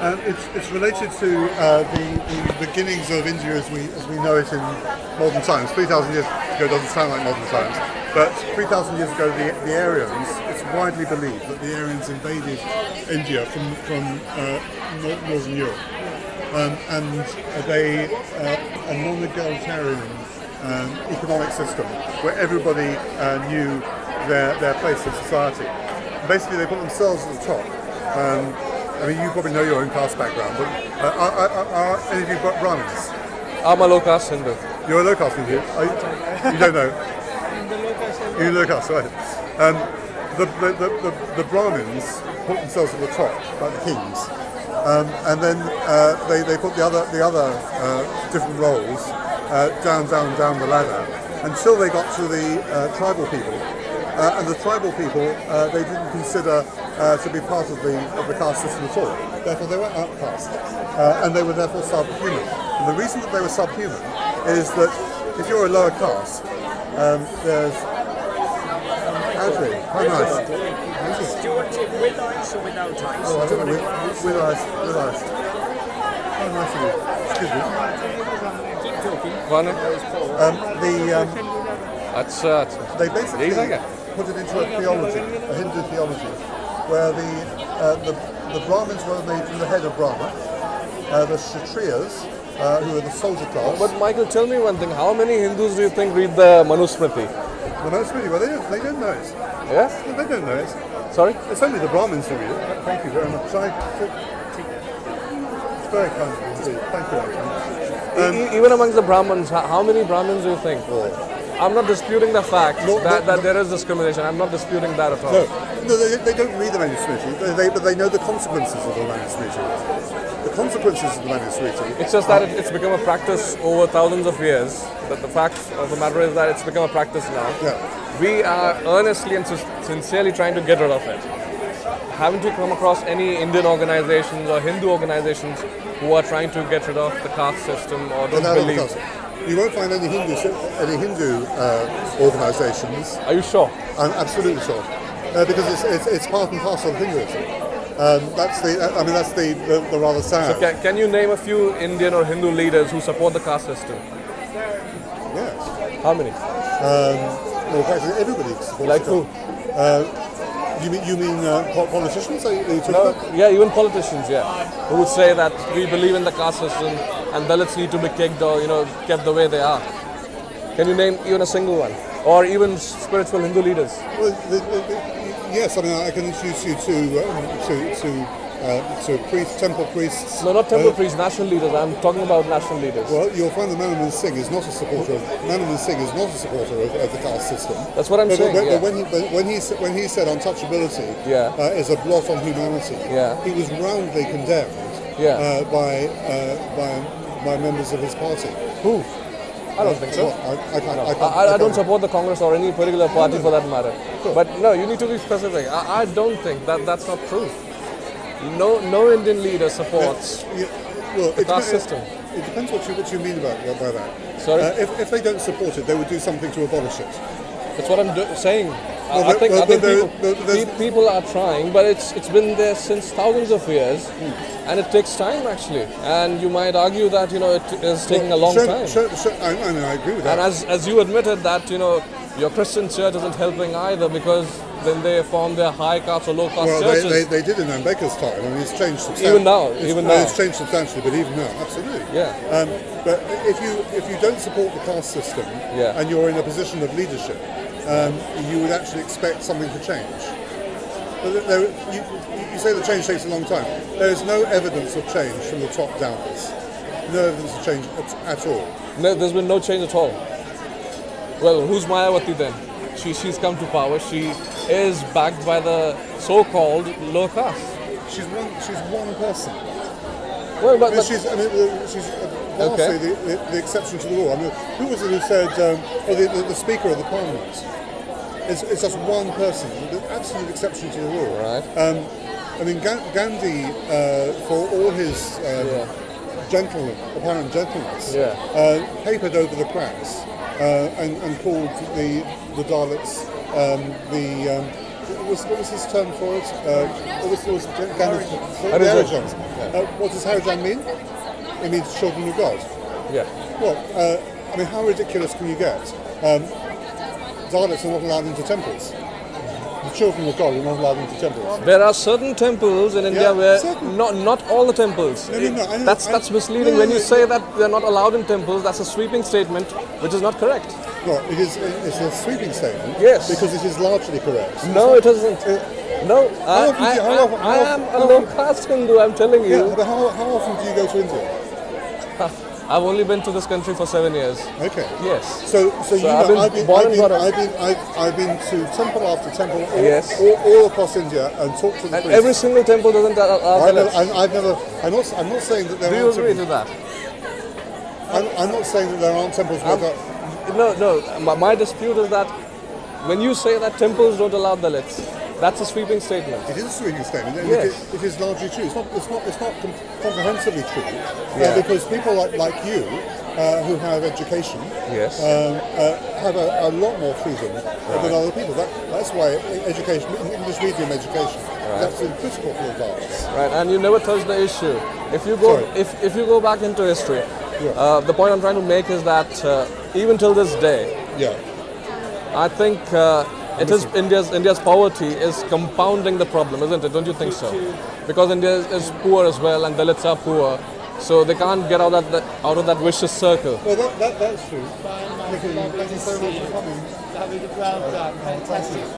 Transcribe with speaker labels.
Speaker 1: It's related to the beginnings of India as we know it in modern times. 3,000 years ago doesn't sound like modern times, but 3,000 years ago the Aryans, it's widely believed that the Aryans invaded India from northern Europe, and they a non-egalitarian economic system where everybody knew their place in society. Basically, they put themselves at the top. I mean, you probably know your own caste background, but are any of you Brahmins?
Speaker 2: I'm a low caste Hindu.
Speaker 1: You're a low caste Hindu? You don't know? You're low caste, right. The Brahmins put themselves at the top, like the kings, and then they put the other different roles down the ladder until they got to the tribal people. And the tribal people, they didn't consider to be part of the caste system at all. Therefore, they were outcast, and they were therefore subhuman. And the reason that they were subhuman is that if you're a lower caste, there's Andrew. How nice.
Speaker 3: Do you want it with ice or without ice?
Speaker 1: Oh, I don't know. With ice. With ice. How nice of you. Excuse me.
Speaker 3: Keep talking.
Speaker 1: They basically put it into a theology, a Hindu theology, where the Brahmins were made from the head of Brahma, the Kshatriyas, who are the soldier class.
Speaker 2: But Michael, tell me one thing, how many Hindus do you think read the Manusmriti?
Speaker 1: The Manusmriti, well they don't know it.
Speaker 2: Yeah?
Speaker 1: They don't know it.
Speaker 2: Sorry?
Speaker 1: It's only the Brahmins who read it. Thank you very much. It's very kind of you indeed. Thank you.
Speaker 2: Even amongst the Brahmins, how many Brahmins do you think? I'm not disputing the fact that there is discrimination. I'm not disputing that at all.
Speaker 1: No, they don't read the Manusmriti, but they know the consequences of the Manusmriti. The consequences of the Manusmriti.
Speaker 2: It's just that it's become a practice over thousands of years. But the fact of the matter is that it's become a practice now.
Speaker 1: Yeah.
Speaker 2: We are earnestly and sincerely trying to get rid of it. Haven't you come across any Indian organizations or Hindu organizations who are trying to get rid of the caste system or don't believe?
Speaker 1: You won't find any Hindu organisations.
Speaker 2: Are you sure?
Speaker 1: I'm absolutely sure, because it's part and parcel of Hinduism. That's the rather sad.
Speaker 2: So can you name a few Indian or Hindu leaders who support the caste system?
Speaker 1: Yes.
Speaker 2: How many?
Speaker 1: Well, practically everybody supports
Speaker 2: like
Speaker 1: it.
Speaker 2: who?
Speaker 1: You mean politicians? Are you talking about?
Speaker 2: Yeah, even politicians. Yeah, who would say that we believe in the caste system and Dalits need to be kicked or kept the way they are. Can you name even a single one, or even spiritual Hindu leaders?
Speaker 1: Well, yes, I mean I can introduce you to priests, temple priests.
Speaker 2: No, not temple priests, national leaders. I'm talking about national leaders.
Speaker 1: Well, you'll find that Manaman Singh is not a supporter. Manaman Singh is not a supporter of the caste system.
Speaker 2: That's what I'm saying.
Speaker 1: But when he said untouchability is a blot on humanity, he was roundly condemned by members of his party.
Speaker 2: Who? I don't think so.
Speaker 1: I
Speaker 2: don't support the Congress or any particular party for that matter. Sure. But no, you need to be specific. I don't think that's not true. No Indian leader supports the caste system.
Speaker 1: It depends what you mean by that.
Speaker 2: Sorry?
Speaker 1: If they don't support it, they would do something to abolish it.
Speaker 2: That's what I'm saying. I think people are trying, but it's been there since thousands of years, and it takes time actually. And you might argue that it is taking a long time.
Speaker 1: Sure, I agree with that.
Speaker 2: And as you admitted that your Christian church isn't helping either, because then they form their high caste or low caste churches.
Speaker 1: Well, they did in Ambedkar's time. I mean, it's changed substantially.
Speaker 2: Even now,
Speaker 1: it's changed substantially, but even now, absolutely.
Speaker 2: Yeah.
Speaker 1: But if you don't support the caste system and you're in a position of leadership, you would actually expect something to change. But you say the change takes a long time. There is no evidence of change from the top downwards. No evidence of change at all.
Speaker 2: No, there's been no change at all. Well, who's Mayawati then? She's come to power. She is backed by the so-called low caste.
Speaker 1: She's one person.
Speaker 2: Well, but
Speaker 1: she's vastly the exception to the rule. I mean, who was it who said? The Speaker of the Parliament. It's just one person, the absolute exception to the rule.
Speaker 2: Right.
Speaker 1: I mean, Gandhi, for all his apparent gentleness, papered over the cracks and called the Dalits what was his term for it? What was
Speaker 2: Harijan.
Speaker 1: What does Harijan mean? It means children of God.
Speaker 2: Yeah.
Speaker 1: Well, I mean, how ridiculous can you get? Dalits are not allowed into temples. The children of God are not allowed into temples.
Speaker 2: There are certain temples in India where not all the temples.
Speaker 1: No,
Speaker 2: That's misleading. When you say that they're not allowed in temples, that's a sweeping statement, which is not correct.
Speaker 1: Well, it's a sweeping statement.
Speaker 2: Yes.
Speaker 1: Because it is largely correct.
Speaker 2: No, it isn't. No, I am a low caste Hindu, I'm telling you.
Speaker 1: Yeah, but how often do you go to India?
Speaker 2: I've only been to this country for 7 years.
Speaker 1: Okay.
Speaker 2: Yes.
Speaker 1: So you know,
Speaker 2: I've
Speaker 1: been to temple after temple
Speaker 2: yes.
Speaker 1: all across India and talked to the
Speaker 2: and
Speaker 1: priests.
Speaker 2: every single temple doesn't allow
Speaker 1: I'm not saying that there
Speaker 2: Do you
Speaker 1: aren't
Speaker 2: agree
Speaker 1: temples.
Speaker 2: to that?
Speaker 1: I'm not saying that there aren't temples where
Speaker 2: No. My dispute is that when you say that temples don't allow Dalits, that's a sweeping statement.
Speaker 1: it is a sweeping statement, and
Speaker 2: Yes.
Speaker 1: it is largely true. It's not comprehensively true, because people like you, who have education,
Speaker 2: Yes.
Speaker 1: have a lot more freedom than other people. That's why education, English medium education, is absolutely critical for the Dalits.
Speaker 2: Right, and you never touch the issue. If you go, if you go back into history, the point I'm trying to make is that even till this day, I think it is India's poverty is compounding the problem, isn't it? Don't you think so? Because India is poor as well, and Dalits are poor, so they can't get out of that vicious circle.
Speaker 1: Well, that's true. Thank you so much for coming.